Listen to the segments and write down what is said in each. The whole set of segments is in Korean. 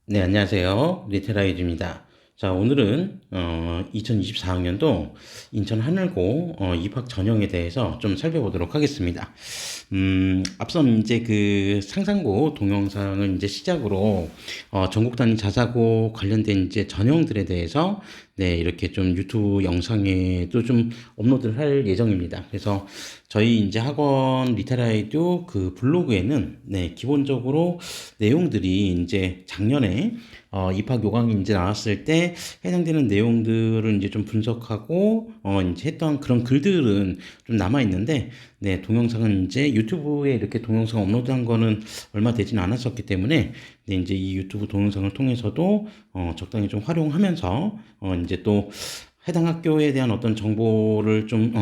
네, 안녕하세요. 리테라이즈입니다. 자, 오늘은 2024학년도 인천 하늘고 입학 전형에 대해서 좀 살펴보도록 하겠습니다. 앞선 이제 그 상상고 동영상을 이제 시작으로 전국 단위 자사고 관련된 이제 전형들에 대해서 네, 이렇게 좀 유튜브 영상에도 좀 업로드를 할 예정입니다. 그래서 저희 이제 학원 리테라이드 그 블로그에는 네, 기본적으로 내용들이 이제 작년에 입학 요강이 이제 나왔을 때 해당되는 내용들을 이제 좀 분석하고 이제 했던 그런 글들은 좀 남아 있는데 네, 동영상은 이제 유튜브에 이렇게 동영상 업로드한 거는 얼마 되진 않았었기 때문에 네, 이제 이 유튜브 동영상을 통해서도 적당히 좀 활용하면서 이제 또 해당 학교에 대한 어떤 정보를 좀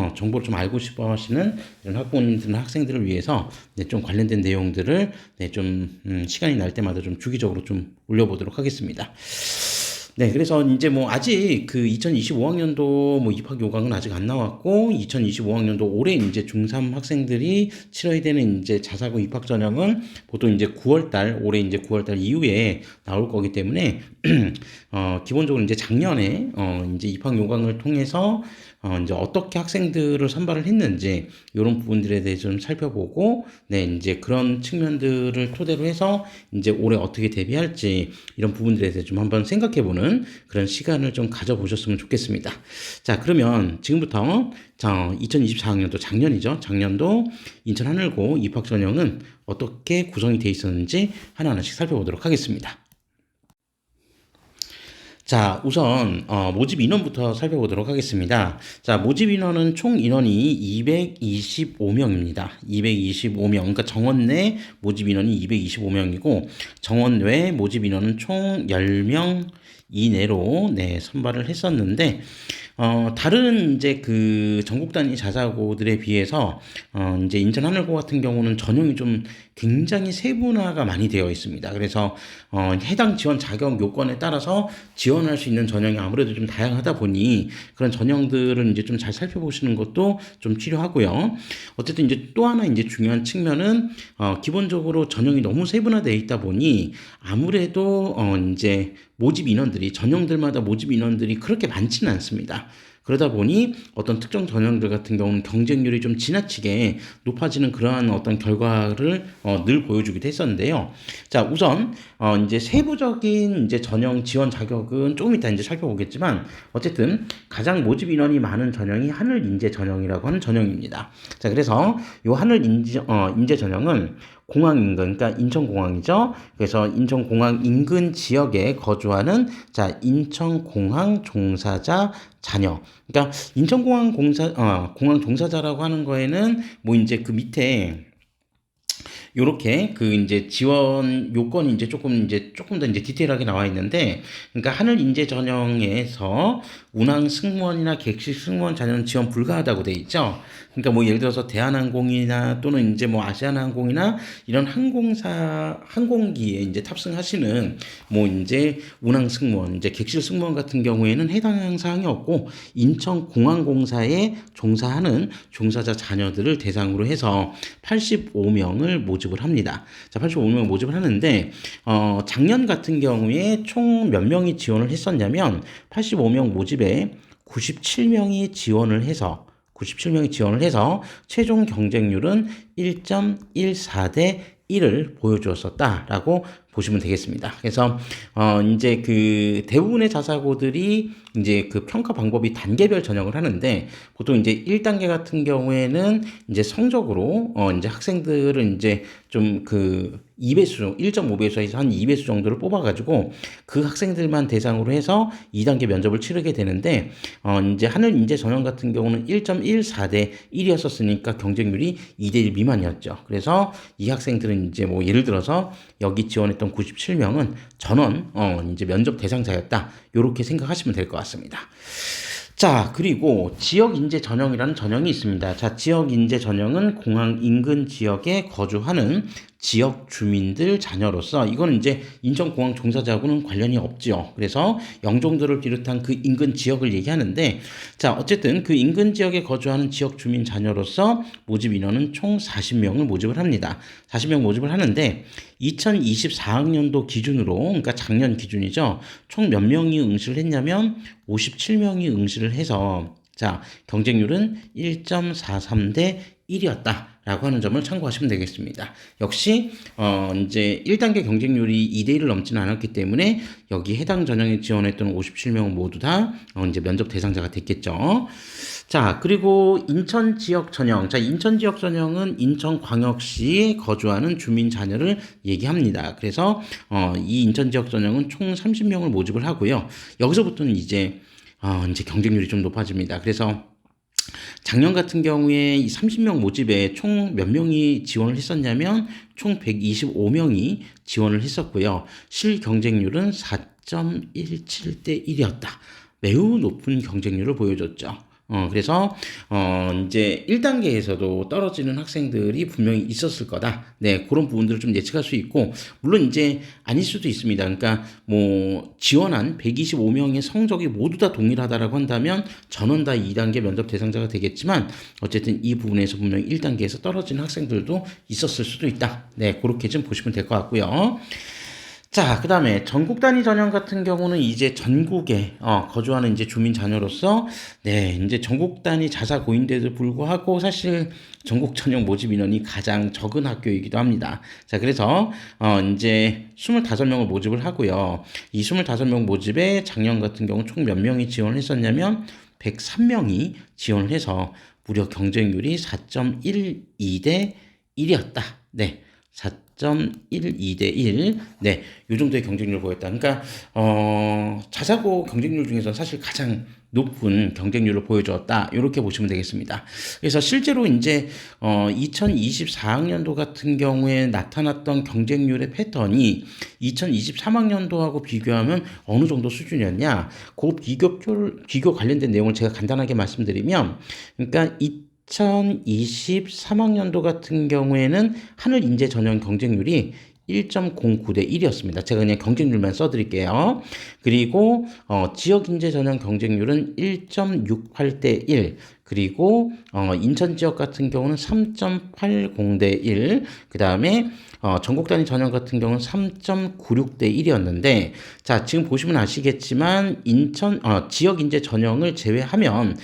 알고 싶어 하시는 이런 학부모님들, 학생들을 위해서 네, 좀 관련된 내용들을 네, 좀, 시간이 날 때마다 좀 주기적으로 좀 올려보도록 하겠습니다. 네, 그래서 이제 뭐 아직 그 2025학년도 뭐 입학 요강은 아직 안 나왔고 2025학년도 올해 이제 중3 학생들이 치러야 되는 이제 자사고 입학 전형은 보통 이제 9월 달 올해 이제 9월 달 이후에 나올 거기 때문에 기본적으로 이제 작년에 이제 입학 요강을 통해서 이제 어떻게 학생들을 선발을 했는지 이런 부분들에 대해서 좀 살펴보고 네 이제 그런 측면들을 토대로 해서 이제 올해 어떻게 대비할지 이런 부분들에 대해서 좀 한번 생각해보는 그런 시간을 좀 가져보셨으면 좋겠습니다. 자, 그러면 지금부터 자 2024학년도 작년이죠. 작년도 인천 하늘고 입학 전형은 어떻게 구성이 돼 있었는지 하나하나씩 살펴보도록 하겠습니다. 자, 우선 모집 인원부터 살펴보도록 하겠습니다. 자, 모집 인원은 총 인원이 225명입니다. 225명. 그러니까 정원 내 모집 인원이 225명이고 정원 외 모집 인원은 총 10명 이내로 네, 선발을 했었는데 다른 이제 그 전국 단위 자사고들에 비해서 이제 인천 하늘고 같은 경우는 전형이 좀 굉장히 세분화가 많이 되어 있습니다. 그래서 해당 지원 자격 요건에 따라서 지원할 수 있는 전형이 아무래도 좀 다양하다 보니 그런 전형들을 이제 좀 잘 살펴보시는 것도 좀 필요하고요. 어쨌든 이제 또 하나 이제 중요한 측면은 기본적으로 전형이 너무 세분화되어 있다 보니 아무래도 이제 모집 인원들이 전형들마다 모집 인원들이 그렇게 많지는 않습니다. 그러다 보니 어떤 특정 전형들 같은 경우는 경쟁률이 좀 지나치게 높아지는 그러한 어떤 결과를 늘 보여주기도 했었는데요. 자, 우선 이제 세부적인 이제 전형 지원 자격은 조금 이따 이제 살펴보겠지만 어쨌든 가장 모집 인원이 많은 전형이 하늘 인재 전형이라고 하는 전형입니다. 자, 그래서 이 하늘 인재 전형은 공항 인근, 그러니까 인천공항이죠. 그래서 인천공항 인근 지역에 거주하는 자 인천공항 종사자 자녀. 그러니까 공항 종사자라고 하는 거에는 뭐 이제 그 밑에 요렇게 그 이제 지원 요건이 이제 조금 더 이제 디테일하게 나와 있는데, 그러니까 하늘 인재 전형에서 운항 승무원이나 객실 승무원 자녀는 지원 불가하다고 돼 있죠. 그러니까 뭐 예를 들어서 대한항공이나 또는 이제 뭐 아시아나항공이나 이런 항공기에 이제 탑승하시는 뭐 이제 운항 승무원, 이제 객실 승무원 같은 경우에는 해당 사항이 없고 인천공항공사에 종사하는 종사자 자녀들을 대상으로 해서 85명을 모집을 합니다. 자, 85명 모집을 하는데 작년 같은 경우에 총 몇 명이 지원을 했었냐면 85명 모집에 97명이 지원을 해서 최종 경쟁률은 1.14대 1을 보여주었었다라고 보시면 되겠습니다. 그래서 이제 그 대부분의 자사고들이 이제 그 평가 방법이 단계별 전형을 하는데 보통 이제 1단계 같은 경우에는 이제 성적으로 이제 학생들은 이제 좀 그 2배수, 1.5배수에서 한 2배수 정도를 뽑아가지고 그 학생들만 대상으로 해서 2단계 면접을 치르게 되는데 이제 하늘 인재 전형 같은 경우는 1.14대 1이었었으니까 경쟁률이 2대 1 미만이었죠. 그래서 이 학생들은 이제 뭐 예를 들어서 여기 지원했던 97명은 전원 이제 면접 대상자였다. 요렇게 생각하시면 될 것 같습니다. 자, 그리고 지역 인재 전형이라는 전형이 있습니다. 자, 지역 인재 전형은 공항 인근 지역에 거주하는 지역 주민들 자녀로서 이거는 이제 인천공항 종사자하고는 관련이 없죠. 그래서 영종도를 비롯한 그 인근 지역을 얘기하는데 자 어쨌든 그 인근 지역에 거주하는 지역 주민 자녀로서 모집 인원은 총 40명을 모집을 합니다. 40명 모집을 하는데 2024학년도 기준으로 그러니까 작년 기준이죠. 총 몇 명이 응시를 했냐면 57명이 응시를 해서 자 경쟁률은 1.43대 1이었다라고 하는 점을 참고하시면 되겠습니다. 역시 이제 1단계 경쟁률이 2대 1을 넘지는 않았기 때문에 여기 해당 전형에 지원했던 57명은 모두 다 이제 면접 대상자가 됐겠죠. 자, 그리고 인천 지역 전형. 자, 인천 지역 전형은 인천광역시에 거주하는 주민 자녀를 얘기합니다. 그래서 이 인천 지역 전형은 총 30명을 모집을 하고요. 여기서부터는 이제 경쟁률이 좀 높아집니다. 그래서 작년 같은 경우에 이 30명 모집에 총 몇 명이 지원을 했었냐면 총 125명이 지원을 했었고요. 실 경쟁률은 4.17대 1이었다. 매우 높은 경쟁률을 보여줬죠. 그래서, 이제 1단계에서도 떨어지는 학생들이 분명히 있었을 거다. 네, 그런 부분들을 좀 예측할 수 있고, 물론 이제 아닐 수도 있습니다. 그러니까 뭐, 지원한 125명의 성적이 모두 다 동일하다라고 한다면 전원 다 2단계 면접 대상자가 되겠지만, 어쨌든 이 부분에서 분명히 1단계에서 떨어지는 학생들도 있었을 수도 있다. 네, 그렇게 좀 보시면 될 것 같고요. 자, 그 다음에 전국 단위 전형 같은 경우는 이제 전국에 거주하는 이제 주민 자녀로서 네, 이제 전국 단위 자사 고인데도 불구하고 사실 전국 전형 모집 인원이 가장 적은 학교이기도 합니다. 자, 그래서 이제 25명을 모집을 하고요. 이 25명 모집에 작년 같은 경우 총 몇 명이 지원을 했었냐면 103명이 지원을 해서 무려 경쟁률이 4.12대 1이었다. 네. 4.12대 1. 네. 요 정도의 경쟁률을 보였다. 그러니까, 자사고 경쟁률 중에서 사실 가장 높은 경쟁률을 보여주었다. 이렇게 보시면 되겠습니다. 그래서 실제로 이제, 2024학년도 같은 경우에 나타났던 경쟁률의 패턴이 2023학년도하고 비교하면 어느 정도 수준이었냐. 그 비교 관련된 내용을 제가 간단하게 말씀드리면, 그러니까 2023학년도 같은 경우에는 하늘인재 전형 경쟁률이 1.09대 1이었습니다. 제가 그냥 경쟁률만 써드릴게요. 그리고 지역인재 전형 경쟁률은 1.68대 1. 그리고 인천 지역 같은 경우는 3.80대 1. 그 다음에 전국 단위 전형 같은 경우는 3.96대 1이었는데 자 지금 보시면 아시겠지만 인천 지역 인재 전형을 제외하면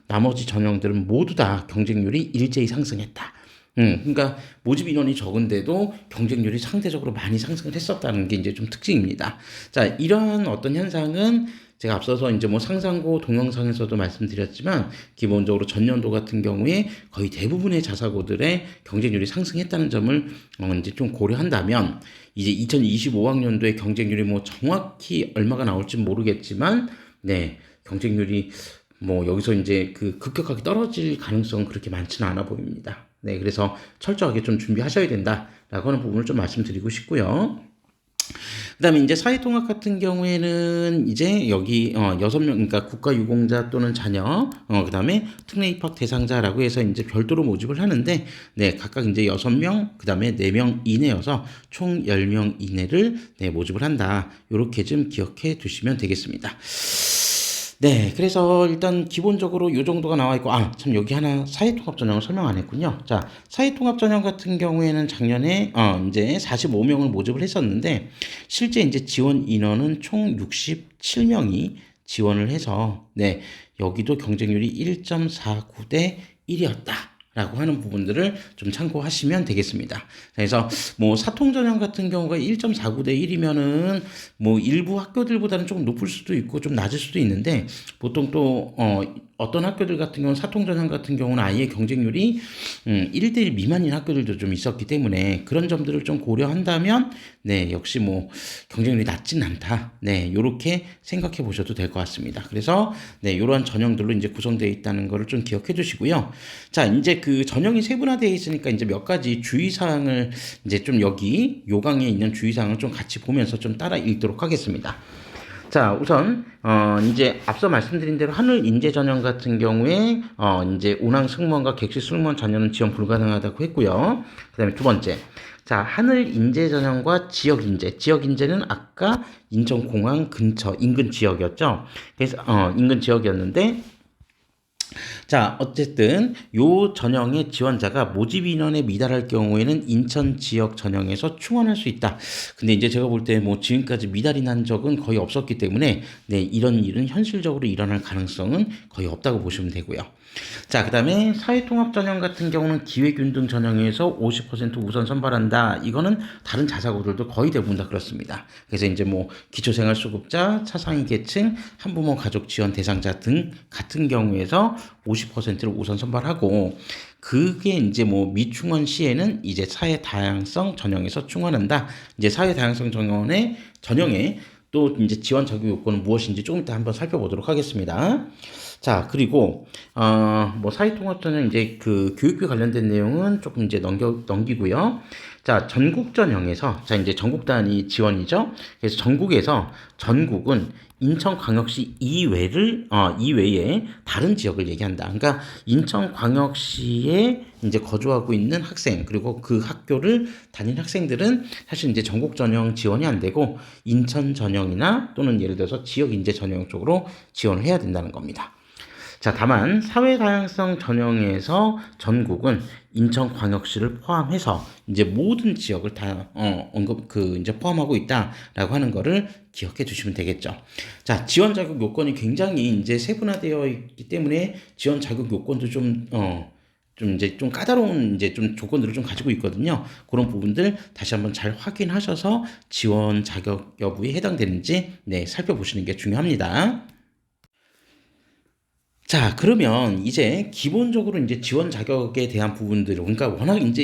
나머지 전형들은 모두 다 경쟁률이 일제히 상승했다. 그러니까 모집 인원이 적은데도 경쟁률이 상대적으로 많이 상승을 했었다는 게 이제 좀 특징입니다. 자, 이러한 어떤 현상은 제가 앞서서 이제 뭐 상상고 동영상에서도 말씀드렸지만 기본적으로 전년도 같은 경우에 거의 대부분의 자사고들의 경쟁률이 상승했다는 점을 이제 좀 고려한다면 이제 2025학년도의 경쟁률이 뭐 정확히 얼마가 나올지 모르겠지만 네, 경쟁률이 뭐 여기서 이제 그 급격하게 떨어질 가능성은 그렇게 많지는 않아 보입니다. 네, 그래서 철저하게 좀 준비하셔야 된다라고 하는 부분을 좀 말씀드리고 싶고요. 그 다음에 이제 사회통합 같은 경우에는 이제 여기 6명, 그러니까 국가유공자 또는 자녀, 그 다음에 특례 입학 대상자라고 해서 이제 별도로 모집을 하는데, 네, 각각 이제 6명, 그 다음에 4명 이내여서 총 10명 이내를 네, 모집을 한다. 요렇게 좀 기억해 두시면 되겠습니다. 네, 그래서 일단 기본적으로 요 정도가 나와 있고, 참 여기 하나 사회통합 전형을 설명 안 했군요. 자, 사회통합 전형 같은 경우에는 작년에 이제 45명을 모집을 했었는데 실제 이제 지원 인원은 총 67명이 지원을 해서 네, 여기도 경쟁률이 1.49대 1이었다. 라고 하는 부분들을 좀 참고하시면 되겠습니다. 그래서 뭐 사통 전형 같은 경우가 1.49대 1이면은 뭐 일부 학교들보다는 조금 높을 수도 있고 좀 낮을 수도 있는데 보통 또 어떤 학교들 같은 경우는 사통 전형 같은 경우는 아예 경쟁률이 1대1 미만인 학교들도 좀 있었기 때문에 그런 점들을 좀 고려한다면 네, 역시 뭐 경쟁률이 낮진 않다. 네, 요렇게 생각해 보셔도 될 것 같습니다. 그래서 네, 이러한 전형들로 이제 구성되어 있다는 거를 좀 기억해 주시고요. 자, 이제 그 전형이 세분화되어 있으니까 이제 몇 가지 주의사항을 이제 좀 여기 요강에 있는 주의사항을 좀 같이 보면서 좀 따라 읽도록 하겠습니다. 자, 우선 이제 앞서 말씀드린 대로 하늘 인재 전형 같은 경우에 이제 운항 승무원과 객실 승무원 자녀는 지원 불가능하다고 했고요. 그다음에 두 번째. 자, 하늘 인재 전형과 지역 인재. 지역 인재는 아까 인천공항 근처 인근 지역이었죠. 그래서 인근 지역이었는데 자, 어쨌든 요 전형의 지원자가 모집 인원에 미달할 경우에는 인천 지역 전형에서 충원할 수 있다. 근데 이제 제가 볼 때 뭐 지금까지 미달이 난 적은 거의 없었기 때문에 네, 이런 일은 현실적으로 일어날 가능성은 거의 없다고 보시면 되고요. 자, 그다음에 사회통합 전형 같은 경우는 기회균등 전형에서 50% 우선 선발한다. 이거는 다른 자사고들도 거의 대부분 다 그렇습니다. 그래서 이제 뭐 기초생활수급자, 차상위 계층, 한부모 가족 지원 대상자 등 같은 경우에서 50%를 우선 선발하고 그게 이제 뭐 미충원 시에는 이제 사회 다양성 전형에서 충원한다. 이제 사회 다양성 전형에 또 이제 지원 자격 요건은 무엇인지 조금 이따 한번 살펴보도록 하겠습니다. 자, 그리고 뭐 사회통합 전형 이제 그 교육비 관련된 내용은 조금 이제 넘기고요. 자, 전국 전형에서 자 이제 전국 단위 지원이죠. 그래서 전국은 인천광역시 이외에 다른 지역을 얘기한다. 그러니까 인천광역시에 이제 거주하고 있는 학생 그리고 그 학교를 다닌 학생들은 사실 이제 전국 전형 지원이 안 되고 인천 전형이나 또는 예를 들어서 지역 인재 전형 쪽으로 지원을 해야 된다는 겁니다. 자, 다만 사회 다양성 전형에서 전국은 인천광역시를 포함해서 이제 모든 지역을 다 이제 포함하고 있다라고 하는 거를 기억해 두시면 되겠죠. 자, 지원 자격 요건이 굉장히 이제 세분화되어 있기 때문에 지원 자격 요건도 좀 이제 좀 까다로운 이제 좀 조건들을 좀 가지고 있거든요. 그런 부분들 다시 한번 잘 확인하셔서 지원 자격 여부에 해당되는지 네, 살펴보시는 게 중요합니다. 자, 그러면 이제 기본적으로 이제 지원 자격에 대한 부분들, 그러니까 워낙 이제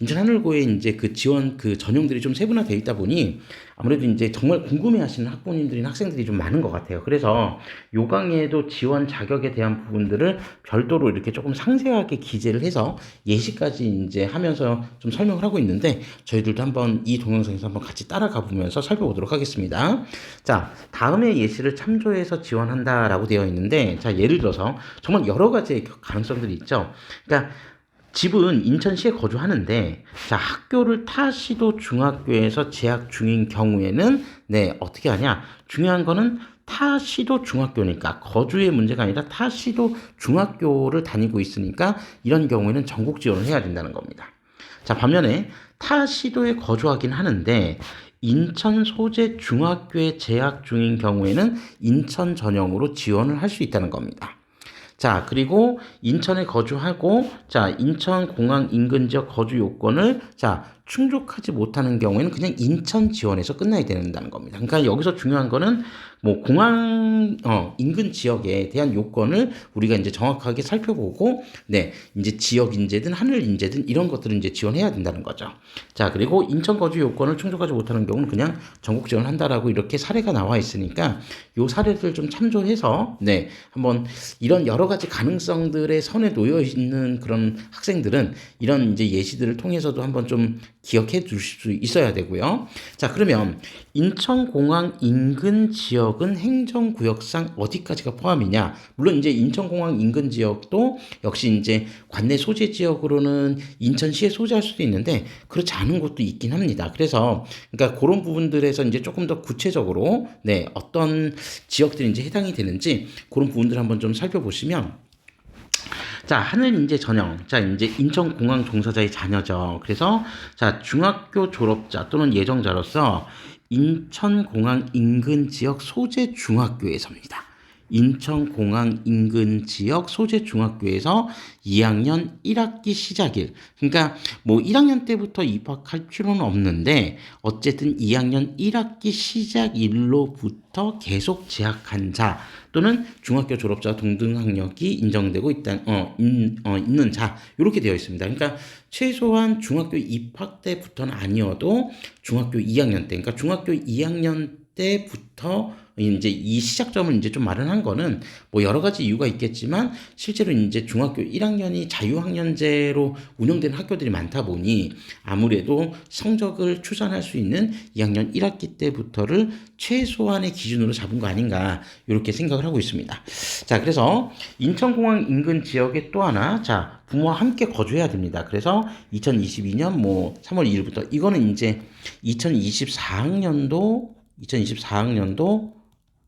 인천하늘고의 이제 그 지원 그 전형들이 좀 세분화되어 있다 보니 아무래도 이제 정말 궁금해 하시는 학부모님들이나 학생들이 좀 많은 것 같아요. 그래서 요 강의에도 지원 자격에 대한 부분들을 별도로 이렇게 조금 상세하게 기재를 해서 예시까지 이제 하면서 좀 설명을 하고 있는데 저희들도 한번 이 동영상에서 한번 같이 따라가 보면서 살펴보도록 하겠습니다. 자, 다음의 예시를 참조해서 지원한다라고 되어 있는데 자, 예를 들어서 정말 여러 가지의 가능성들이 있죠. 그러니까 집은 인천시에 거주하는데 자, 학교를 타시도 중학교에서 재학 중인 경우에는 네, 어떻게 하냐? 중요한 거는 타시도 중학교니까 거주의 문제가 아니라 타시도 중학교를 다니고 있으니까 이런 경우에는 전국 지원을 해야 된다는 겁니다. 자, 반면에 타시도에 거주하긴 하는데 인천 소재 중학교에 재학 중인 경우에는 인천 전형으로 지원을 할 수 있다는 겁니다. 자, 그리고 인천에 거주하고, 자, 인천공항 인근 지역 거주 요건을, 자, 충족하지 못하는 경우에는 그냥 인천 지원에서 끝나야 된다는 겁니다. 그러니까 여기서 중요한 거는 뭐 공항 인근 지역에 대한 요건을 우리가 이제 정확하게 살펴보고 네, 이제 지역 인재든 하늘 인재든 이런 것들은 이제 지원해야 된다는 거죠. 자, 그리고 인천 거주 요건을 충족하지 못하는 경우는 그냥 전국 지원한다라고 이렇게 사례가 나와 있으니까 요 사례들 좀 참조해서 네, 한번 이런 여러 가지 가능성들의 선에 놓여 있는 그런 학생들은 이런 이제 예시들을 통해서도 한번 좀 기억해 두실 수 있어야 되고요. 자, 그러면 인천공항 인근 지역은 행정구역상 어디까지가 포함이냐? 물론 이제 인천공항 인근 지역도 역시 이제 관내 소재 지역으로는 인천시에 소재할 수도 있는데 그렇지 않은 곳도 있긴 합니다. 그래서 그러니까 그런 부분들에서 이제 조금 더 구체적으로 네, 어떤 지역들이 이제 해당이 되는지 그런 부분들 한번 좀 살펴보시면 자, 하늘인재 전형. 자, 이제 인천공항 종사자의 자녀죠. 그래서, 자, 중학교 졸업자 또는 예정자로서 인천공항 인근 지역 소재 중학교에서입니다. 인천공항 인근 지역 소재 중학교에서 2학년 1학기 시작일. 그러니까 뭐 1학년 때부터 입학할 필요는 없는데 어쨌든 2학년 1학기 시작일로부터 계속 재학한 자 또는 중학교 졸업자 동등 학력이 인정되고 있는 자 이렇게 되어 있습니다. 그러니까 최소한 중학교 입학 때부터는 아니어도 중학교 2학년 때, 그러니까 중학교 2학년 때부터 이제 이 시작점을 이제 좀 마련한 거는 뭐 여러 가지 이유가 있겠지만 실제로 이제 중학교 1학년이 자유학년제로 운영되는 학교들이 많다 보니 아무래도 성적을 추산할 수 있는 2학년 1학기 때부터를 최소한의 기준으로 잡은 거 아닌가 이렇게 생각을 하고 있습니다. 자, 그래서 인천공항 인근 지역에 또 하나 자 부모와 함께 거주해야 됩니다. 그래서 2022년 뭐 3월 2일부터 이거는 이제 2024학년도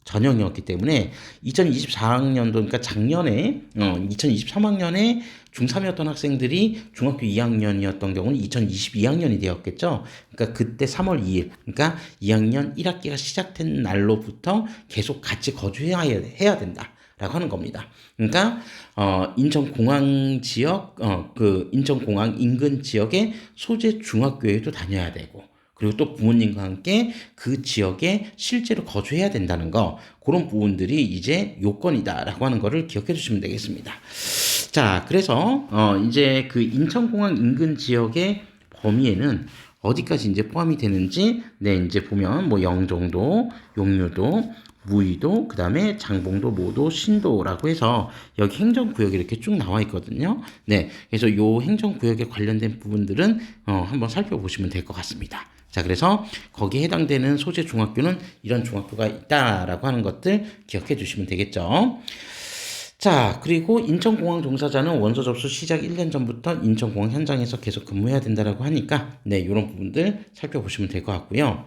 전형이었기 때문에 2024학년도 그러니까 작년에 2023학년에 중3이었던 학생들이 중학교 2학년이었던 경우는 2022학년이 되었겠죠. 그러니까 그때 3월 2일 그러니까 2학년 1학기가 시작된 날로부터 계속 같이 거주해야 된다. 라고 하는 겁니다. 그러니까 인천공항 지역 그 인천공항 인근 지역의 소재 중학교에도 다녀야 되고 그리고 또 부모님과 함께 그 지역에 실제로 거주해야 된다는 거 그런 부분들이 이제 요건이다라고 하는 거를 기억해 주시면 되겠습니다. 자, 그래서 이제 그 인천공항 인근 지역의 범위에는 어디까지 이제 포함이 되는지 네 이제 보면 뭐 영종도, 용류도 무의도, 그 다음에 장봉도, 모도, 신도라고 해서 여기 행정구역이 이렇게 쭉 나와 있거든요. 네, 그래서 요 행정구역에 관련된 부분들은 한번 살펴보시면 될 것 같습니다. 자, 그래서 거기에 해당되는 소재 중학교는 이런 중학교가 있다라고 하는 것들 기억해 주시면 되겠죠. 자, 그리고 인천공항 종사자는 원서 접수 시작 1년 전부터 인천공항 현장에서 계속 근무해야 된다라고 하니까 네, 이런 부분들 살펴보시면 될 것 같고요.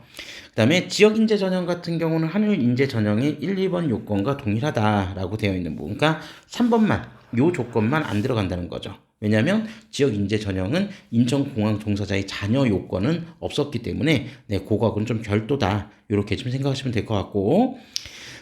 그 다음에 지역인재 전형 같은 경우는 하늘인재 전형의 1, 2번 요건과 동일하다라고 되어 있는 부분. 그러니까 3번만, 요 조건만 안 들어간다는 거죠. 왜냐하면 지역인재 전형은 인천공항 종사자의 자녀 요건은 없었기 때문에 네, 그거하고는 좀 별도다. 이렇게 좀 생각하시면 될 것 같고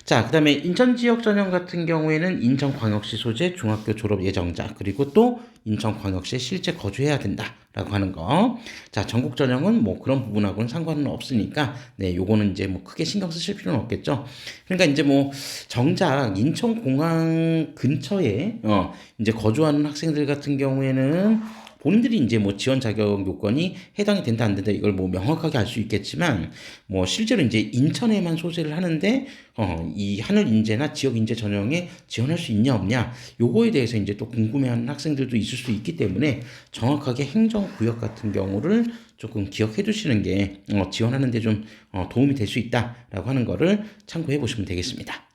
자, 그 다음에 인천 지역 전형 같은 경우에는 인천광역시 소재 중학교 졸업 예정자 그리고 또 인천광역시에 실제 거주해야 된다라고 하는 거. 자, 전국 전형은 뭐 그런 부분하고는 상관은 없으니까 네, 요거는 이제 뭐 크게 신경 쓰실 필요는 없겠죠. 그러니까 이제 뭐 정작 인천공항 근처에 이제 거주하는 학생들 같은 경우에는 본인들이 이제 뭐 지원 자격 요건이 해당이 된다 안 된다 이걸 뭐 명확하게 알 수 있겠지만 뭐 실제로 이제 인천에만 소재를 하는데 이 하늘 인재나 지역 인재 전형에 지원할 수 있냐 없냐 요거에 대해서 이제 또 궁금해하는 학생들도 있을 수 있기 때문에 정확하게 행정 구역 같은 경우를 조금 기억해 두시는 게 지원하는 데 좀 도움이 될 수 있다라고 하는 거를 참고해 보시면 되겠습니다.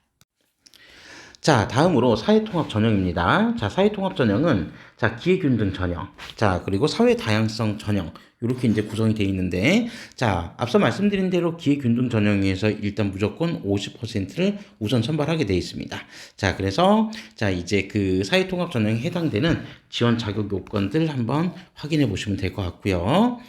자, 다음으로 사회통합 전형입니다. 자, 사회통합 전형은 자, 기회균등 전형. 자, 그리고 사회 다양성 전형. 이렇게 이제 구성이 되어 있는데 자, 앞서 말씀드린 대로 기회균등 전형에서 일단 무조건 50%를 우선 선발하게 되어 있습니다. 자, 그래서 자, 이제 그 사회통합 전형에 해당되는 지원 자격 요건들 한번 확인해 보시면 될 것 같고요.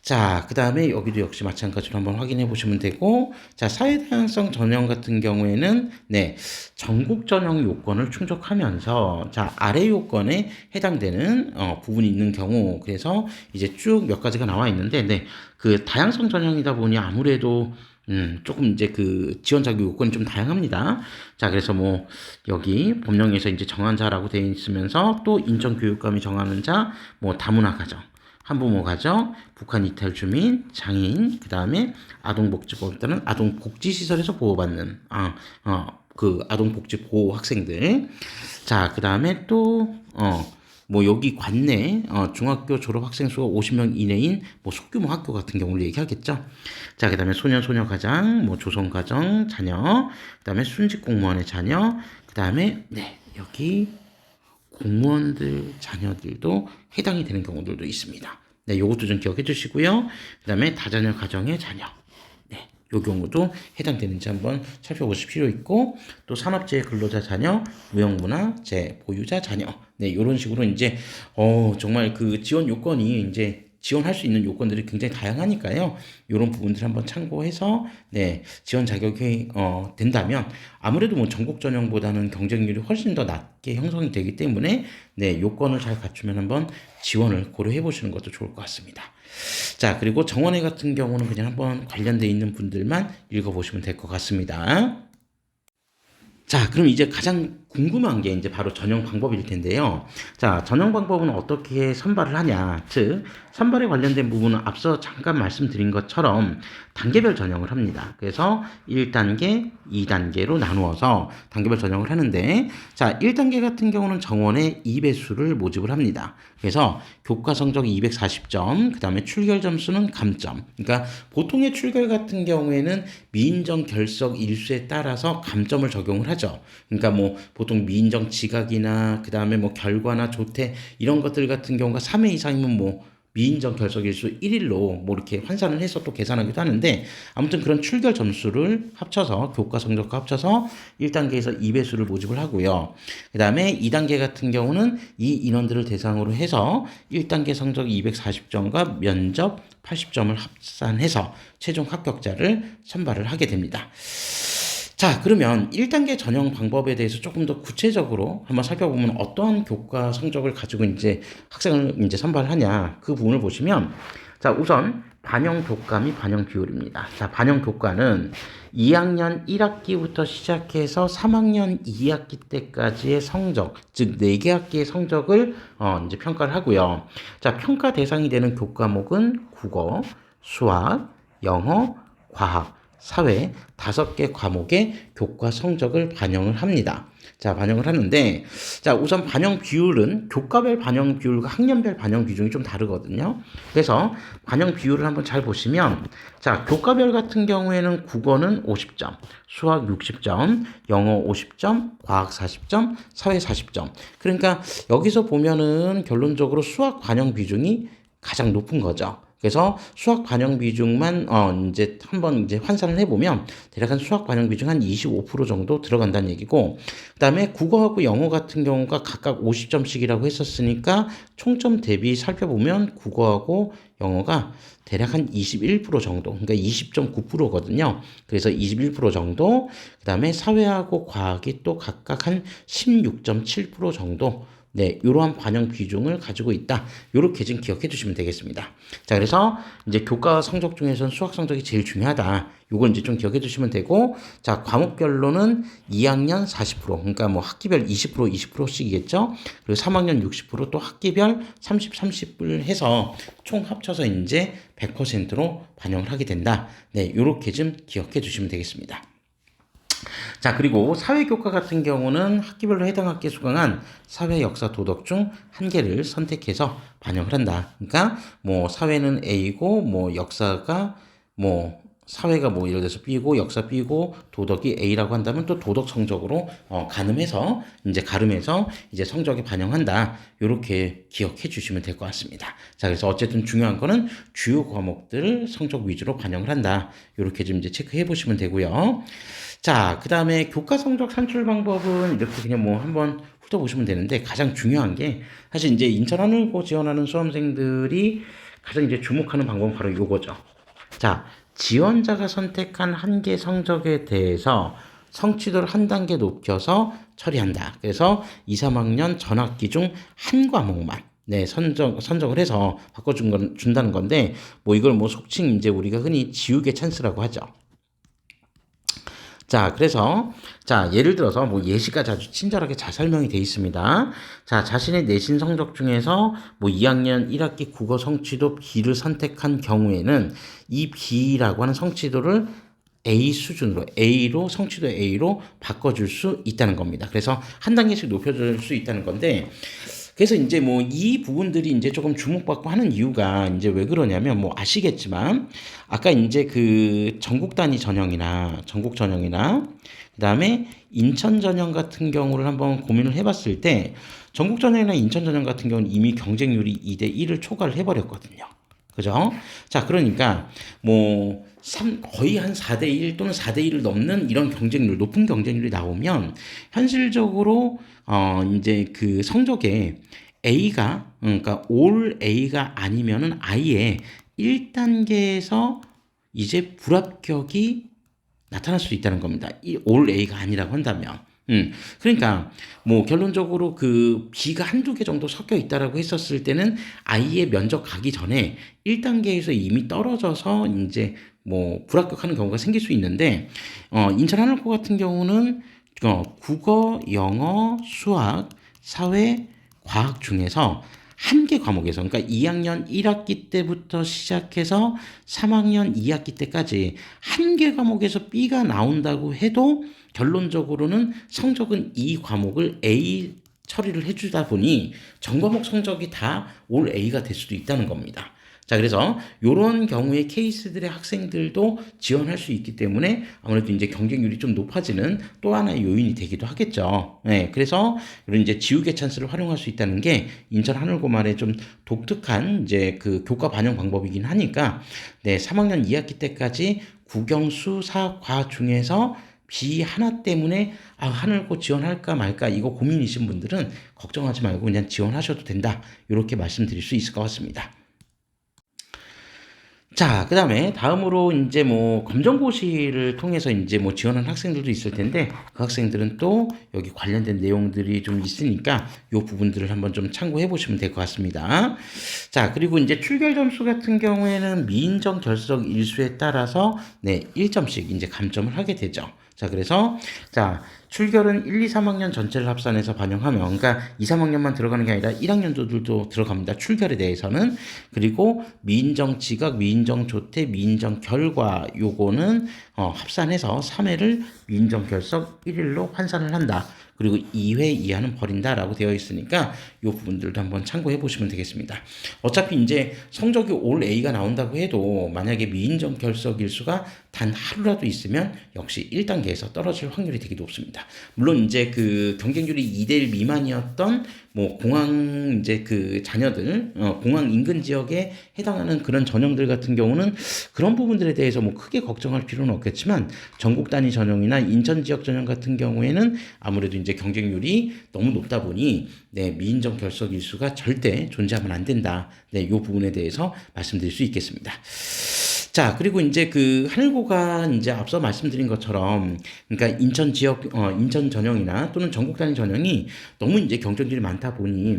자, 그 다음에 여기도 역시 마찬가지로 한번 확인해 보시면 되고, 자, 사회다양성 전형 같은 경우에는, 네, 전국 전형 요건을 충족하면서, 자, 아래 요건에 해당되는, 부분이 있는 경우, 그래서 이제 쭉 몇 가지가 나와 있는데, 네, 그 다양성 전형이다 보니 아무래도, 조금 이제 그 지원 자격 요건이 좀 다양합니다. 자, 그래서 뭐, 여기 법령에서 이제 정한 자라고 되어 있으면서 또 인천교육감이 정하는 자, 뭐 다문화 가정. 한부모 가정, 북한 이탈 주민, 장애인, 그 다음에 아동복지법 따른 아동복지시설에서 보호받는, 그 아동복지 보호 학생들. 자, 그 다음에 또, 뭐 여기 관내, 중학교 졸업 학생 수가 50명 이내인 뭐 소규모 학교 같은 경우를 얘기하겠죠. 자, 그 다음에 소년, 소녀 가장, 뭐 조성 가정, 자녀, 그 다음에 순직 공무원의 자녀, 그 다음에, 네, 여기, 공무원들 자녀들도 해당이 되는 경우들도 있습니다. 네, 요것도 좀 기억해 주시고요. 그 다음에 다자녀 가정의 자녀. 네, 요 경우도 해당되는지 한번 살펴보실 필요 있고, 또 산업재해 근로자 자녀, 무형문화재 보유자 자녀. 네, 요런 식으로 이제, 정말 그 지원 요건이 이제 지원할 수 있는 요건들이 굉장히 다양하니까요. 이런 부분들 한번 참고해서 네, 지원 자격이 된다면 아무래도 뭐 전국 전형보다는 경쟁률이 훨씬 더 낮게 형성이 되기 때문에 네, 요건을 잘 갖추면 한번 지원을 고려해 보시는 것도 좋을 것 같습니다. 자, 그리고 정원회 같은 경우는 그냥 한번 관련돼 있는 분들만 읽어보시면 될 것 같습니다. 자, 그럼 이제 가장 궁금한 게 이제 바로 전형 방법일 텐데요. 자, 전형 방법은 어떻게 선발을 하냐. 즉, 선발에 관련된 부분은 앞서 잠깐 말씀드린 것처럼 단계별 전형을 합니다. 그래서 1단계, 2단계로 나누어서 단계별 전형을 하는데, 자, 1단계 같은 경우는 정원의 2배수를 모집을 합니다. 그래서 교과 성적이 240점, 그 다음에 출결 점수는 감점. 그러니까 보통의 출결 같은 경우에는 미인정 결석 일수에 따라서 감점을 적용을 하죠. 그러니까 뭐 보통 미인정 지각이나 그 다음에 뭐 결과나 조퇴 이런 것들 같은 경우가 3회 이상이면 뭐 미인정 결석 일수 1일로 뭐 이렇게 환산을 해서 또 계산하기도 하는데, 아무튼 그런 출결 점수를 합쳐서 교과 성적과 합쳐서 1단계에서 2배수를 모집을 하고요. 그 다음에 2단계 같은 경우는 이 인원들을 대상으로 해서 1단계 성적 240점과 면접 80점을 합산해서 최종 합격자를 선발을 하게 됩니다. 자, 그러면 1단계 전형 방법에 대해서 조금 더 구체적으로 한번 살펴보면 어떠한 교과 성적을 가지고 이제 학생을 이제 선발하냐, 그 부분을 보시면, 자, 우선 반영 교과 및 반영 비율입니다. 자, 반영 교과는 2학년 1학기부터 시작해서 3학년 2학기 때까지의 성적, 즉 4개 학기의 성적을 이제 평가를 하고요. 자, 평가 대상이 되는 교과목은 국어, 수학, 영어, 과학, 사회 5개 과목의 교과 성적을 반영을 합니다. 자, 반영을 하는데, 자, 우선 반영 비율은 교과별 반영 비율과 학년별 반영 비중이 좀 다르거든요. 그래서 반영 비율을 한번 잘 보시면, 자, 교과별 같은 경우에는 국어는 50점, 수학 60점, 영어 50점, 과학 40점, 사회 40점. 그러니까 여기서 보면은 결론적으로 수학 반영 비중이 가장 높은 거죠. 그래서 수학 반영 비중만 이제 한번 이제 환산을 해보면 대략 한 수학 반영 비중 한 25% 정도 들어간다는 얘기고, 그다음에 국어하고 영어 같은 경우가 각각 50점씩이라고 했었으니까 총점 대비 살펴보면 국어하고 영어가 대략 한 21% 정도, 그러니까 20.9%거든요. 그래서 21% 정도, 그다음에 사회하고 과학이 또 각각 한 16.7% 정도, 네, 이러한 반영 비중을 가지고 있다. 이렇게 좀 기억해 주시면 되겠습니다. 자, 그래서 이제 교과 성적 중에서는 수학 성적이 제일 중요하다. 요걸 이제 좀 기억해 주시면 되고, 자, 과목별로는 2학년 40%, 그러니까 뭐 학기별 20%씩이겠죠. 그리고 3학년 60%, 또 학기별 30, 30을 해서 총 합쳐서 이제 100%로 반영을 하게 된다. 네, 요렇게 좀 기억해 주시면 되겠습니다. 자, 그리고 사회교과 같은 경우는 학기별로 해당 학기에 수강한 사회, 역사, 도덕 중 한 개를 선택해서 반영을 한다. 그러니까 뭐 사회는 A고 뭐 역사가 뭐 사회가 뭐 예를 들어서 B고 역사 B고 도덕이 A라고 한다면 또 도덕 성적으로 가름해서 이제 성적에 반영한다. 이렇게 기억해 주시면 될 것 같습니다. 자, 그래서 어쨌든 중요한 거는 주요 과목들 성적 위주로 반영을 한다. 이렇게 좀 이제 체크해 보시면 되고요. 자, 그 다음에 교과 성적 산출 방법은 이렇게 그냥 뭐 한번 훑어보시면 되는데, 가장 중요한 게 사실 이제 인천 하늘고 지원하는 수험생들이 가장 이제 주목하는 방법은 바로 이거죠. 자, 지원자가 선택한 한 개 성적에 대해서 성취도를 한 단계 높여서 처리한다. 그래서 2, 3학년 전학기 중 한 과목만 네, 선정을 해서 준다는 건데, 뭐 이걸 뭐 속칭 이제 우리가 흔히 지우개 찬스라고 하죠. 자, 그래서, 자, 예를 들어서 뭐 예시가 아주 친절하게 잘 설명이 되어 있습니다. 자, 자신의 내신 성적 중에서 뭐 2학년 1학기 국어 성취도 B를 선택한 경우에는 이 B라고 하는 성취도를 A 수준으로, 성취도 A로 바꿔줄 수 있다는 겁니다. 그래서 한 단계씩 높여줄 수 있다는 건데, 그래서 이제 뭐 이 부분들이 이제 조금 주목받고 하는 이유가 이제 왜 그러냐면, 뭐 아시겠지만 아까 이제 그 전국 전형이나 그다음에 인천 전형 같은 경우를 한번 고민을 해봤을 때, 전국 전형이나 인천 전형 같은 경우는 이미 경쟁률이 2대 1을 초과를 해버렸거든요. 그죠? 자, 그러니까 뭐 거의 한 4대 1 또는 4대 1을 넘는 이런 높은 경쟁률이 나오면 현실적으로 이제 그 성적에 A가, 그러니까 올 A가 아니면은 아예 1단계에서 이제 불합격이 나타날 수 있다는 겁니다. 이 올 A가 아니라고 한다면. 그러니까 뭐 결론적으로 그 B가 한두 개 정도 섞여 있다라고 했었을 때는 아예 면접 가기 전에 1단계에서 이미 떨어져서 이제 뭐 불합격하는 경우가 생길 수 있는데, 인천 하늘고 같은 경우는 국어, 영어, 수학, 사회, 과학 중에서 한 개 과목에서, 그러니까 2학년 1학기 때부터 시작해서 3학년 2학기 때까지 한 개 과목에서 B가 나온다고 해도 결론적으로는 성적은 이 과목을 A 처리를 해주다 보니 전 과목 성적이 다 올 A가 될 수도 있다는 겁니다. 자, 그래서 이런 경우의 케이스들의 학생들도 지원할 수 있기 때문에 아무래도 이제 경쟁률이 좀 높아지는 또 하나의 요인이 되기도 하겠죠. 네, 그래서 이런 이제 지우개 찬스를 활용할 수 있다는 게 인천 하늘고말의 좀 독특한 이제 그 교과 반영 방법이긴 하니까, 네, 3학년 2학기 때까지 국영수 사과 중에서 B 하나 때문에 하늘고 지원할까 말까 이거 고민이신 분들은 걱정하지 말고 그냥 지원하셔도 된다. 이렇게 말씀드릴 수 있을 것 같습니다. 자, 그 다음에 다음으로 이제 뭐 검정고시를 통해서 이제 뭐 지원한 학생들도 있을 텐데 그 학생들은 또 여기 관련된 내용들이 좀 있으니까 요 부분들을 한번 좀 참고해 보시면 될 것 같습니다. 자, 그리고 이제 출결 점수 같은 경우에는 미인정 결석 일수에 따라서 네, 1점씩 이제 감점을 하게 되죠. 자, 그래서 자, 출결은 1, 2, 3학년 전체를 합산해서 반영하면, 그러니까 2, 3학년만 들어가는 게 아니라 1학년도들도 들어갑니다. 출결에 대해서는. 그리고 미인정 지각, 미인정 조퇴, 미인정 결과 요거는 합산해서 3회를 미인정 결석 1일로 환산을 한다. 그리고 2회 이하는 버린다라고 되어 있으니까 이 부분들도 한번 참고해 보시면 되겠습니다. 어차피 이제 성적이 올 A가 나온다고 해도 만약에 미인정 결석 일수가 단 하루라도 있으면 역시 1단계에서 떨어질 확률이 되게 높습니다. 물론 이제 그 경쟁률이 2대1 미만이었던 뭐 공항 이제 그 자녀들, 공항 인근 지역에 해당하는 그런 전형들 같은 경우는 그런 부분들에 대해서 뭐 크게 걱정할 필요는 없겠지만 전국 단위 전형이나 인천 지역 전형 같은 경우에는 아무래도 이제 경쟁률이 너무 높다 보니 네, 미인정 결석 일수가 절대 존재하면 안 된다. 네, 이 부분에 대해서 말씀드릴 수 있겠습니다. 자, 그리고 이제 그 하늘고가 이제 앞서 말씀드린 것처럼, 그러니까 인천 지역, 인천 전형이나 또는 전국 단위 전형이 너무 이제 경쟁률이 많다 보니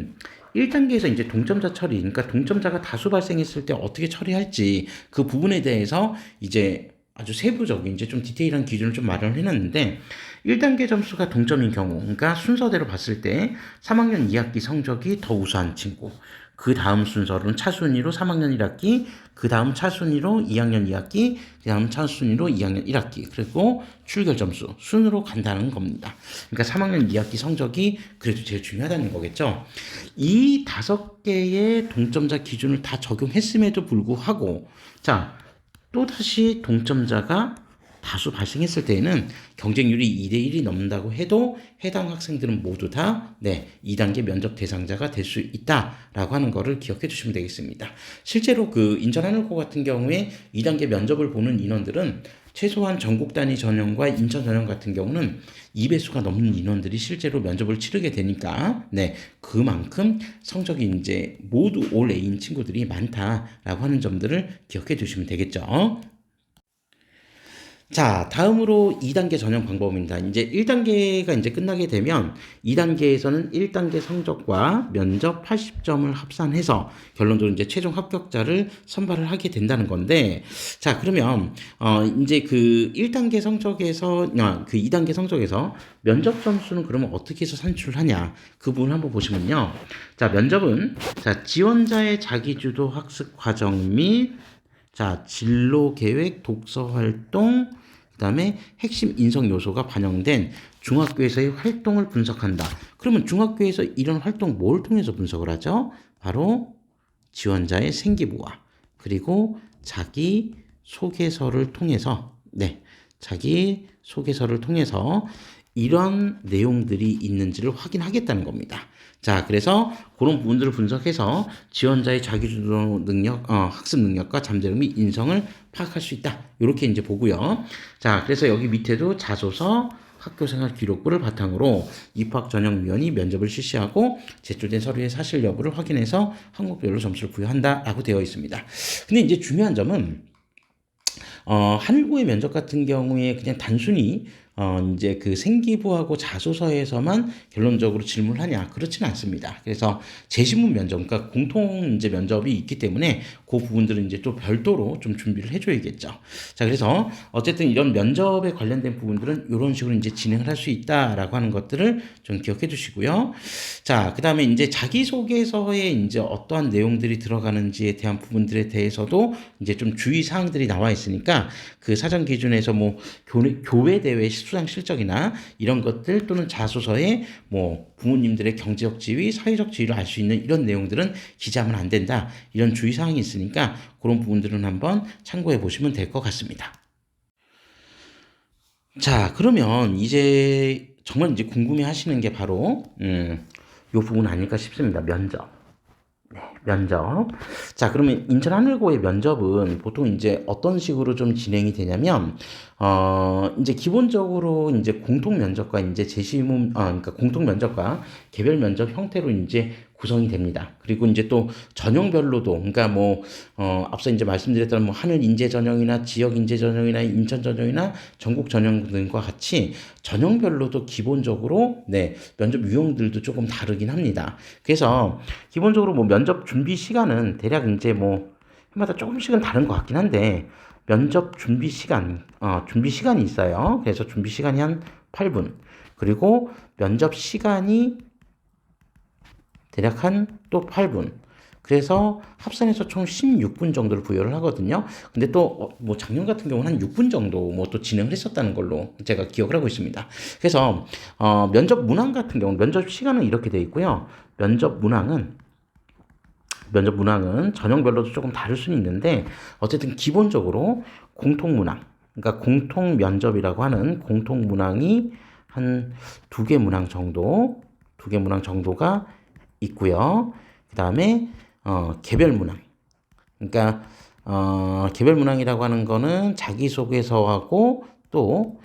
1단계에서 이제 동점자 처리, 그러니까 동점자가 다수 발생했을 때 어떻게 처리할지 그 부분에 대해서 이제 아주 세부적인 이제 좀 디테일한 기준을 좀 마련을 해놨는데 1단계 점수가 동점인 경우, 그러니까 순서대로 봤을 때 3학년 2학기 성적이 더 우수한 친구, 그 다음 순서로는 차순위로 3학년 1학기, 그 다음 차순위로 2학년 2학기, 그 다음 차순위로 2학년 1학기, 그리고 출결 점수 순으로 간다는 겁니다. 그러니까 3학년 2학기 성적이 그래도 제일 중요하다는 거겠죠. 이 5개의 동점자 기준을 다 적용했음에도 불구하고 자, 또다시 동점자가 다수 발생했을 때에는 경쟁률이 2대1이 넘는다고 해도 해당 학생들은 모두 다 네, 2단계 면접 대상자가 될 수 있다라고 하는 거를 기억해 주시면 되겠습니다. 실제로 그 인천 하늘고 같은 경우에 2단계 면접을 보는 인원들은 최소한 전국 단위 전형과 인천 전형 같은 경우는 2배수가 넘는 인원들이 실제로 면접을 치르게 되니까 네, 그만큼 성적이 이제 모두 올 A인 친구들이 많다라고 하는 점들을 기억해 주시면 되겠죠. 자, 다음으로 2단계 전형 방법입니다. 이제 1단계가 이제 끝나게 되면 2단계에서는 1단계 성적과 면접 80점을 합산해서 결론적으로 이제 최종 합격자를 선발을 하게 된다는 건데, 자, 그러면, 이제 그 1단계 성적에서, 그 2단계 성적에서 면접 점수는 그러면 어떻게 해서 산출을 하냐. 그 부분 한번 보시면요. 자, 면접은, 자, 지원자의 자기주도 학습 과정 및 자, 진로 계획, 독서 활동, 그다음에 핵심 인성 요소가 반영된 중학교에서의 활동을 분석한다. 그러면 중학교에서 이런 활동 뭘 통해서 분석을 하죠? 바로 지원자의 생기부와 그리고 자기 소개서를 통해서 자기 소개서를 통해서 이런 내용들이 있는지를 확인하겠다는 겁니다. 자, 그래서 그런 부분들을 분석해서 지원자의 자기주도 능력, 학습 능력과 잠재력 및 인성을 파악할 수 있다. 이렇게 이제 보고요. 자, 그래서 여기 밑에도 자소서, 학교생활 기록부를 바탕으로 입학전형위원이 면접을 실시하고 제출된 서류의 사실 여부를 확인해서 항목별로 점수를 부여한다라고 되어 있습니다. 근데 이제 중요한 점은 하늘고의 면접 같은 경우에 그냥 단순히 이제 그 생기부하고 자소서에서만 결론적으로 질문을 하냐? 그렇지는 않습니다. 그래서 재신문 면접, 그러니까 공통 이제 면접이 있기 때문에 그 부분들은 이제 또 별도로 좀 준비를 해줘야겠죠. 자, 그래서 어쨌든 이런 면접에 관련된 부분들은 이런 식으로 이제 진행을 할 수 있다라고 하는 것들을 좀 기억해 주시고요. 자, 그 다음에 이제 자기소개서에 이제 어떠한 내용들이 들어가는지에 대한 부분들에 대해서도 이제 좀 주의 사항들이 나와 있으니까 그 사전 기준에서 뭐 교회 대회 수상 실적이나 이런 것들 또는 자소서에 뭐 부모님들의 경제적 지위, 사회적 지위를 알 수 있는 이런 내용들은 기재하면 안 된다. 이런 주의 사항이 있으니까 그런 부분들은 한번 참고해 보시면 될 것 같습니다. 자, 그러면 이제 정말 이제 궁금해 하시는 게 바로 요 부분 아닐까 싶습니다. 면접. 면접. 자, 그러면 인천하늘고의 면접은 보통 이제 어떤 식으로 좀 진행이 되냐면, 이제 기본적으로 이제 공통 면접과 이제 재시문, 그러니까 공통 면접과 개별 면접 형태로 이제 구성이 됩니다. 그리고 이제 또 전형별로도, 그러니까 뭐, 앞서 이제 말씀드렸던 뭐 하늘 인재 전형이나 지역 인재 전형이나 인천 전형이나 전국 전형 등과 같이 전형별로도 기본적으로, 네, 면접 유형들도 조금 다르긴 합니다. 그래서 기본적으로 뭐 면접 준비 시간은 대략 이제 뭐 해마다 조금씩은 다른 것 같긴 한데 면접 준비 시간이 있어요. 그래서 준비 시간이 한 8분. 그리고 면접 시간이 대략 한 또 8분. 그래서 합산해서 총 16분 정도를 부여를 하거든요. 근데 또 뭐 작년 같은 경우는 한 6분 정도 뭐 또 진행을 했었다는 걸로 제가 기억을 하고 있습니다. 그래서 면접 문항 같은 경우 면접 시간은 이렇게 돼 있고요. 면접 문항은 전형별로도 조금 다를 수는 있는데 어쨌든 기본적으로 공통 문항, 그러니까 공통 면접이라고 하는 공통 문항이 한 두 개 문항 정도가 있고요. 그 다음에 개별 문항, 그러니까 개별 문항이라고 하는 거는 자기소개서하고 또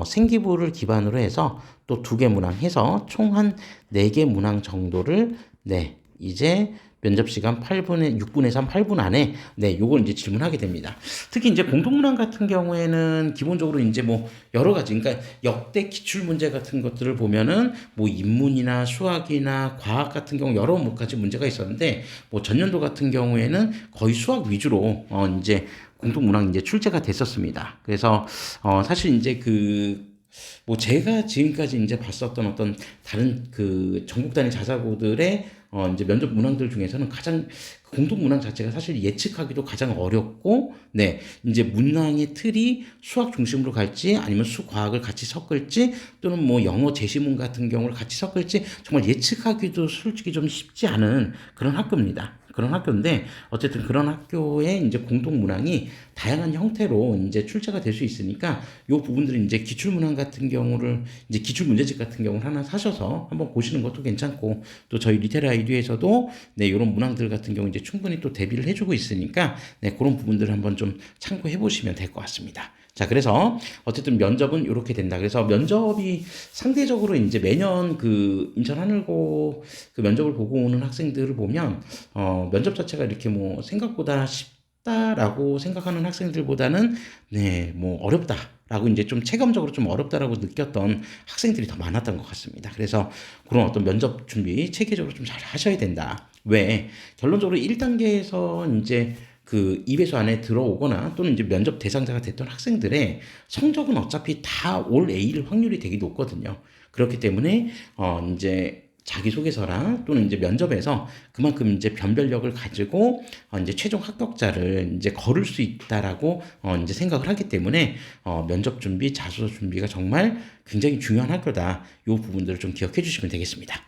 생기부를 기반으로 해서 또 두 개 문항 해서 총 한 네 개 문항 정도를 네, 이제 면접 시간 6분에서 한 8분 안에 네, 요걸 이제 질문하게 됩니다. 특히 이제 공통문항 같은 경우에는 기본적으로 이제 뭐 여러 가지, 그러니까 역대 기출 문제 같은 것들을 보면은 뭐 인문이나 수학이나 과학 같은 경우 여러 가지 문제가 있었는데 뭐 전년도 같은 경우에는 거의 수학 위주로 이제 공통문항 이제 출제가 됐었습니다. 그래서 사실 이제 뭐 제가 지금까지 이제 봤었던 어떤 다른 그 전국 단위 자사고들의 이제 면접 문항들 중에서는 가장 공통 문항 자체가 사실 예측하기도 가장 어렵고, 네, 이제 문항의 틀이 수학 중심으로 갈지 아니면 수과학을 같이 섞을지 또는 뭐 영어 제시문 같은 경우를 같이 섞을지 정말 예측하기도 솔직히 좀 쉽지 않은 그런 학교입니다. 그런 학교인데 어쨌든 그런 학교의 이제 공통 문항이 다양한 형태로 이제 출제가 될 수 있으니까 요 부분들은 이제 기출 문항 같은 경우를 이제 기출 문제집 같은 경우를 하나 사셔서 한번 보시는 것도 괜찮고 또 저희 리테라 아이디에서도 네 이런 문항들 같은 경우 이제 충분히 또 대비를 해주고 있으니까 네 그런 부분들을 한번 좀 참고해 보시면 될 것 같습니다. 자, 그래서 어쨌든 면접은 이렇게 된다. 그래서 면접이 상대적으로 이제 매년 그 인천 하늘고 그 면접을 보고 오는 학생들을 보면 면접 자체가 이렇게 뭐 생각보다 쉽다라고 생각하는 학생들보다는 네, 뭐 어렵다라고 이제 좀 체감적으로 좀 어렵다라고 느꼈던 학생들이 더 많았던 것 같습니다. 그래서 그런 어떤 면접 준비 체계적으로 좀 잘 하셔야 된다. 왜? 결론적으로 1단계에서 이제 그 2배수 안에 들어오거나 또는 이제 면접 대상자가 됐던 학생들의 성적은 어차피 다 올 A일 확률이 되게 높거든요. 그렇기 때문에 이제 자기소개서랑 또는 이제 면접에서 그만큼 이제 변별력을 가지고 이제 최종 합격자를 이제 거를 수 있다라고 이제 생각을 하기 때문에 면접 준비, 자소서 준비가 정말 굉장히 중요한 학교다. 이 부분들을 좀 기억해 주시면 되겠습니다.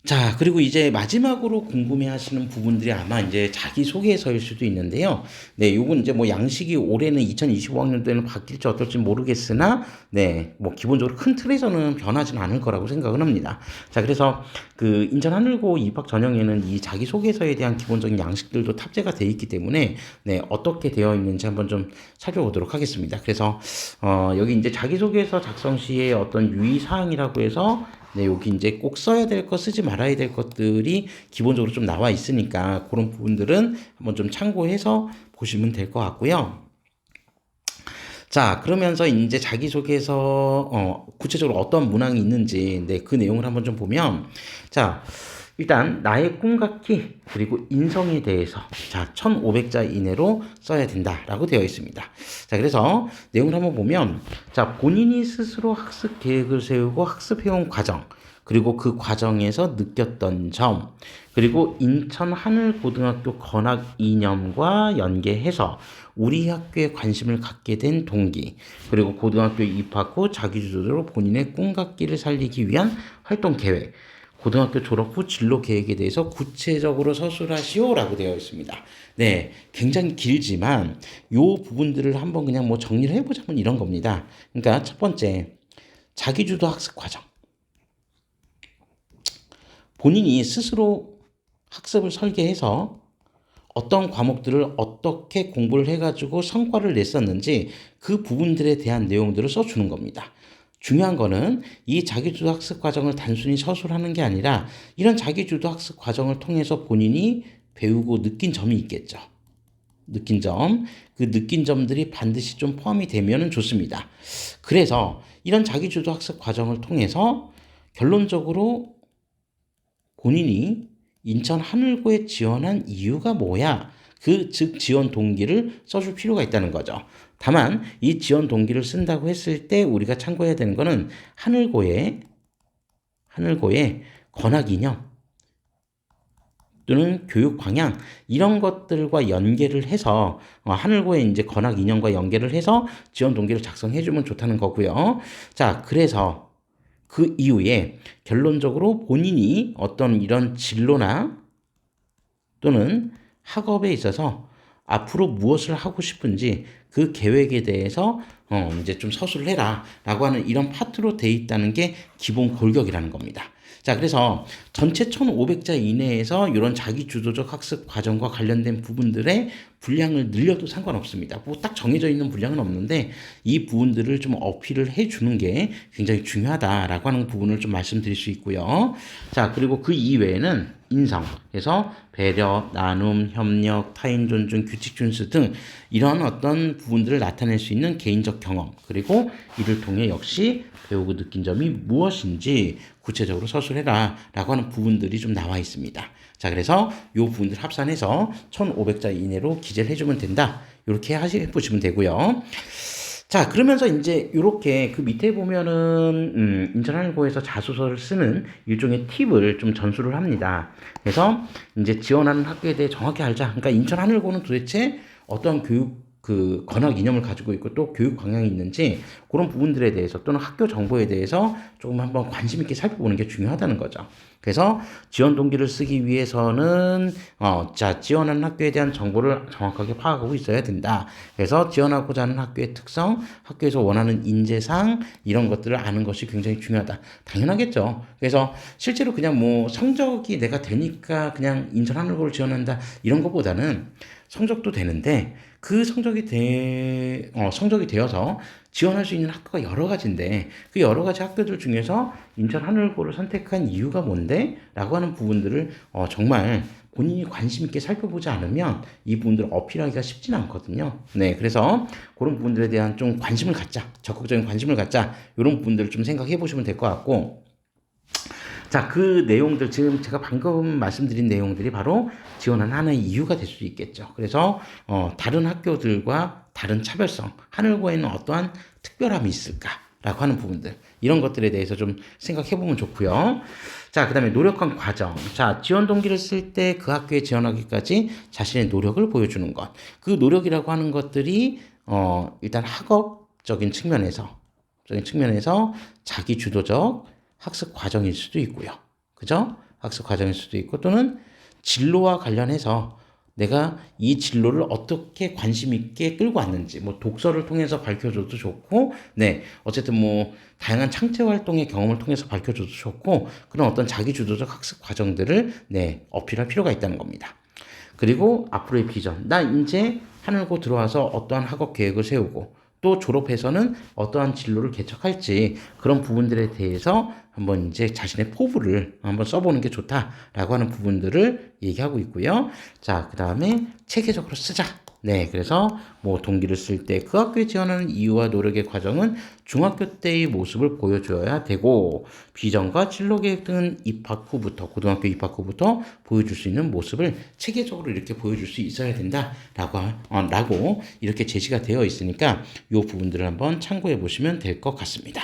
자, 그리고 이제 마지막으로 궁금해 하시는 부분들이 아마 이제 자기소개서일 수도 있는데요. 네, 요건 이제 뭐 양식이 올해는 2025학년도에는 바뀔지 어떨지 모르겠으나, 네, 뭐 기본적으로 큰 틀에서는 변하지는 않을 거라고 생각을 합니다. 자, 그래서 그 인천 하늘고 입학 전형에는 이 자기소개서에 대한 기본적인 양식들도 탑재가 되어 있기 때문에, 네, 어떻게 되어 있는지 한번 좀 살펴보도록 하겠습니다. 그래서, 여기 이제 자기소개서 작성 시에 어떤 유의사항이라고 해서 네, 여기 이제 꼭 써야 될 것, 쓰지 말아야 될 것들이 기본적으로 좀 나와 있으니까 그런 부분들은 한번 좀 참고해서 보시면 될 것 같고요. 자, 그러면서 이제 자기소개서, 구체적으로 어떤 문항이 있는지, 네, 그 내용을 한번 좀 보면, 자, 일단, 나의 꿈같기, 그리고 인성에 대해서, 자, 1500자 이내로 써야 된다라고 되어 있습니다. 자, 그래서 내용을 한번 보면, 자, 본인이 스스로 학습 계획을 세우고 학습해온 과정, 그리고 그 과정에서 느꼈던 점, 그리고 인천 하늘고등학교 건학 이념과 연계해서 우리 학교에 관심을 갖게 된 동기, 그리고 고등학교에 입학 후 자기주도로 본인의 꿈같기를 살리기 위한 활동 계획, 고등학교 졸업 후 진로 계획에 대해서 구체적으로 서술하시오라고 되어 있습니다. 네, 굉장히 길지만 요 부분들을 한번 그냥 뭐 정리를 해보자면 이런 겁니다. 그러니까 첫 번째, 자기주도 학습 과정. 본인이 스스로 학습을 설계해서 어떤 과목들을 어떻게 공부를 해가지고 성과를 냈었는지 그 부분들에 대한 내용들을 써주는 겁니다. 중요한 거는 이 자기주도 학습 과정을 단순히 서술하는 게 아니라 이런 자기주도 학습 과정을 통해서 본인이 배우고 느낀 점이 있겠죠. 느낀 점, 그 느낀 점들이 반드시 좀 포함이 되면 좋습니다. 그래서 이런 자기주도 학습 과정을 통해서 결론적으로 본인이 인천 하늘고에 지원한 이유가 뭐야? 그 즉 지원 동기를 써줄 필요가 있다는 거죠. 다만 이 지원 동기를 쓴다고 했을 때 우리가 참고해야 되는 거는 하늘고의 건학 이념 또는 교육 방향 이런 것들과 연계를 해서 하늘고의 이제 건학 이념과 연계를 해서 지원 동기를 작성해 주면 좋다는 거고요. 자, 그래서 그 이후에 결론적으로 본인이 어떤 이런 진로나 또는 학업에 있어서 앞으로 무엇을 하고 싶은지 그 계획에 대해서 이제 좀 서술을 해라 라고 하는 이런 파트로 돼 있다는 게 기본 골격이라는 겁니다. 자, 그래서 전체 1500자 이내에서 이런 자기주도적 학습 과정과 관련된 부분들의 분량을 늘려도 상관없습니다. 뭐 딱 정해져 있는 분량은 없는데 이 부분들을 좀 어필을 해주는 게 굉장히 중요하다라고 하는 부분을 좀 말씀드릴 수 있고요. 자, 그리고 그 이외에는 인성, 그래서 배려, 나눔, 협력, 타인 존중, 규칙 준수 등 이런 어떤 부분들을 나타낼 수 있는 개인적 경험, 그리고 이를 통해 역시 배우고 느낀 점이 무엇인지 구체적으로 서술해라 라고 하는 부분들이 좀 나와 있습니다. 자, 그래서 이 부분들 합산해서 1500자 이내로 기재를 해주면 된다. 이렇게 해보시면 되고요. 자, 그러면서 이제 이렇게 그 밑에 보면은 인천하늘고에서 자소서를 쓰는 일종의 팁을 좀 전수를 합니다. 그래서 이제 지원하는 학교에 대해 정확히 알자. 그러니까 인천하늘고는 도대체 어떤 교육 그 건학 이념을 가지고 있고 또 교육 방향이 있는지 그런 부분들에 대해서 또는 학교 정보에 대해서 조금 한번 관심 있게 살펴보는 게 중요하다는 거죠. 그래서 지원 동기를 쓰기 위해서는 자, 지원하는 학교에 대한 정보를 정확하게 파악하고 있어야 된다. 그래서 지원하고자 하는 학교의 특성, 학교에서 원하는 인재상 이런 것들을 아는 것이 굉장히 중요하다. 당연하겠죠. 그래서 실제로 그냥 뭐 성적이 내가 되니까 그냥 인천하늘고를 지원한다 이런 것보다는 성적도 되는데 그 성적이 되어서 지원할 수 있는 학교가 여러 가지인데 그 여러 가지 학교들 중에서 인천 하늘고를 선택한 이유가 뭔데? 라고 하는 부분들을 정말 본인이 관심 있게 살펴보지 않으면 이 부분들을 어필하기가 쉽지는 않거든요. 네, 그래서 그런 부분들에 대한 좀 관심을 갖자, 적극적인 관심을 갖자 이런 부분들을 좀 생각해 보시면 될 것 같고 자, 그 내용들, 지금 제가 방금 말씀드린 내용들이 바로 지원하는 하나의 이유가 될 수 있겠죠. 그래서, 다른 학교들과 다른 차별성, 하늘고에는 어떠한 특별함이 있을까라고 하는 부분들, 이런 것들에 대해서 좀 생각해 보면 좋고요. 자, 그 다음에 노력한 과정. 자, 지원 동기를 쓸 때 그 학교에 지원하기까지 자신의 노력을 보여주는 것. 그 노력이라고 하는 것들이, 일단 학업적인 측면에서 자기 주도적 학습 과정일 수도 있고요. 그죠? 학습 과정일 수도 있고 또는 진로와 관련해서 내가 이 진로를 어떻게 관심 있게 끌고 왔는지 뭐 독서를 통해서 밝혀줘도 좋고 네 어쨌든 뭐 다양한 창체 활동의 경험을 통해서 밝혀줘도 좋고 그런 어떤 자기 주도적 학습 과정들을 네 어필할 필요가 있다는 겁니다. 그리고 앞으로의 비전 나 이제 하늘고 들어와서 어떠한 학업 계획을 세우고 또 졸업해서는 어떠한 진로를 개척할지 그런 부분들에 대해서 한번 이제 자신의 포부를 한번 써보는 게 좋다라고 하는 부분들을 얘기하고 있고요. 자, 그 다음에 체계적으로 쓰자. 네, 그래서 뭐 동기를 쓸 때 그 학교에 지원하는 이유와 노력의 과정은 중학교 때의 모습을 보여줘야 되고 비전과 진로 계획 등은 입학 후부터 고등학교 입학 후부터 보여줄 수 있는 모습을 체계적으로 이렇게 보여줄 수 있어야 된다라고 이렇게 제시가 되어 있으니까 이 부분들을 한번 참고해 보시면 될 것 같습니다.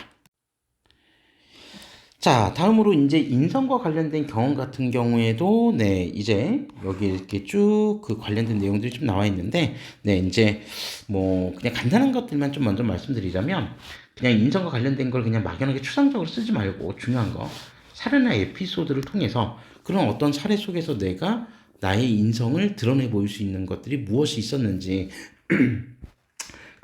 자, 다음으로 이제 인성과 관련된 경험 같은 경우에도, 네, 이제 여기 이렇게 쭉 그 관련된 내용들이 좀 나와 있는데, 네, 이제 뭐 그냥 간단한 것들만 좀 먼저 말씀드리자면, 그냥 인성과 관련된 걸 그냥 막연하게 추상적으로 쓰지 말고 중요한 거, 사례나 에피소드를 통해서 그런 어떤 사례 속에서 내가 나의 인성을 드러내 보일 수 있는 것들이 무엇이 있었는지,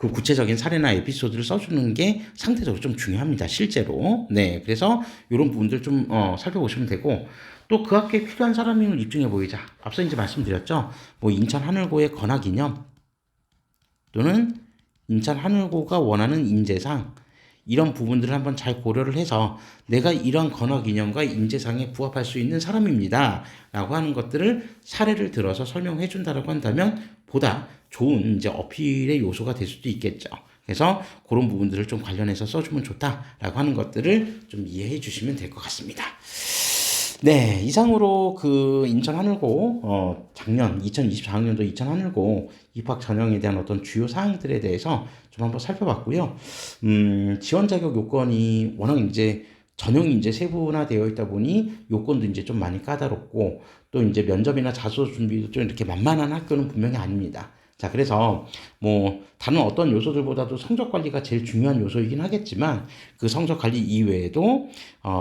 그 구체적인 사례나 에피소드를 써주는 게 상대적으로 좀 중요합니다. 실제로. 네. 그래서 이런 부분들 좀 살펴보시면 되고 또 그 학교에 필요한 사람임을 입증해 보이자. 앞서 이제 말씀드렸죠. 뭐 인천 하늘고의 건화 기념 또는 인천 하늘고가 원하는 인재상 이런 부분들을 한번 잘 고려를 해서 내가 이런 건화 기념과 인재상에 부합할 수 있는 사람입니다. 라고 하는 것들을 사례를 들어서 설명해 준다라고 한다면 보다 좋은 이제 어필의 요소가 될 수도 있겠죠. 그래서 그런 부분들을 좀 관련해서 써주면 좋다라고 하는 것들을 좀 이해해 주시면 될 것 같습니다. 네, 이상으로 그 인천 하늘고 작년 2024학년도 인천 하늘고 입학 전형에 대한 어떤 주요 사항들에 대해서 좀 한번 살펴봤고요. 지원 자격 요건이 워낙 이제 전형이 이제 세분화되어 있다 보니 요건도 이제 좀 많이 까다롭고 또 이제 면접이나 자소 준비도 좀 이렇게 만만한 학교는 분명히 아닙니다. 자, 그래서 뭐 다른 어떤 요소들보다도 성적 관리가 제일 중요한 요소이긴 하겠지만 그 성적 관리 이외에도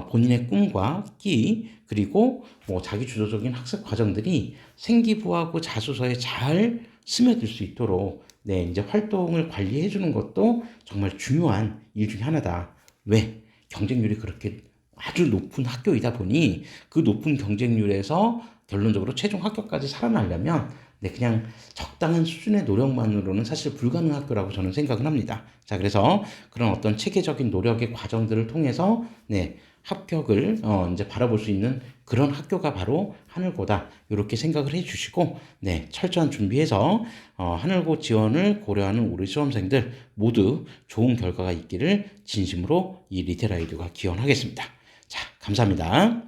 본인의 꿈과 끼 그리고 뭐 자기 주도적인 학습 과정들이 생기부하고 자소서에 잘 스며들 수 있도록 네, 이제 활동을 관리해 주는 것도 정말 중요한 일 중에 하나다. 왜? 경쟁률이 그렇게 아주 높은 학교이다 보니 그 높은 경쟁률에서 결론적으로 최종 합격까지 살아나려면 네, 그냥 적당한 수준의 노력만으로는 사실 불가능한 학교라고 저는 생각을 합니다. 자, 그래서 그런 어떤 체계적인 노력의 과정들을 통해서 네, 합격을 이제 바라볼 수 있는 그런 학교가 바로 하늘고다. 이렇게 생각을 해 주시고 네, 철저한 준비해서 하늘고 지원을 고려하는 우리 수험생들 모두 좋은 결과가 있기를 진심으로 이 리테라이드가 기원하겠습니다. 자, 감사합니다.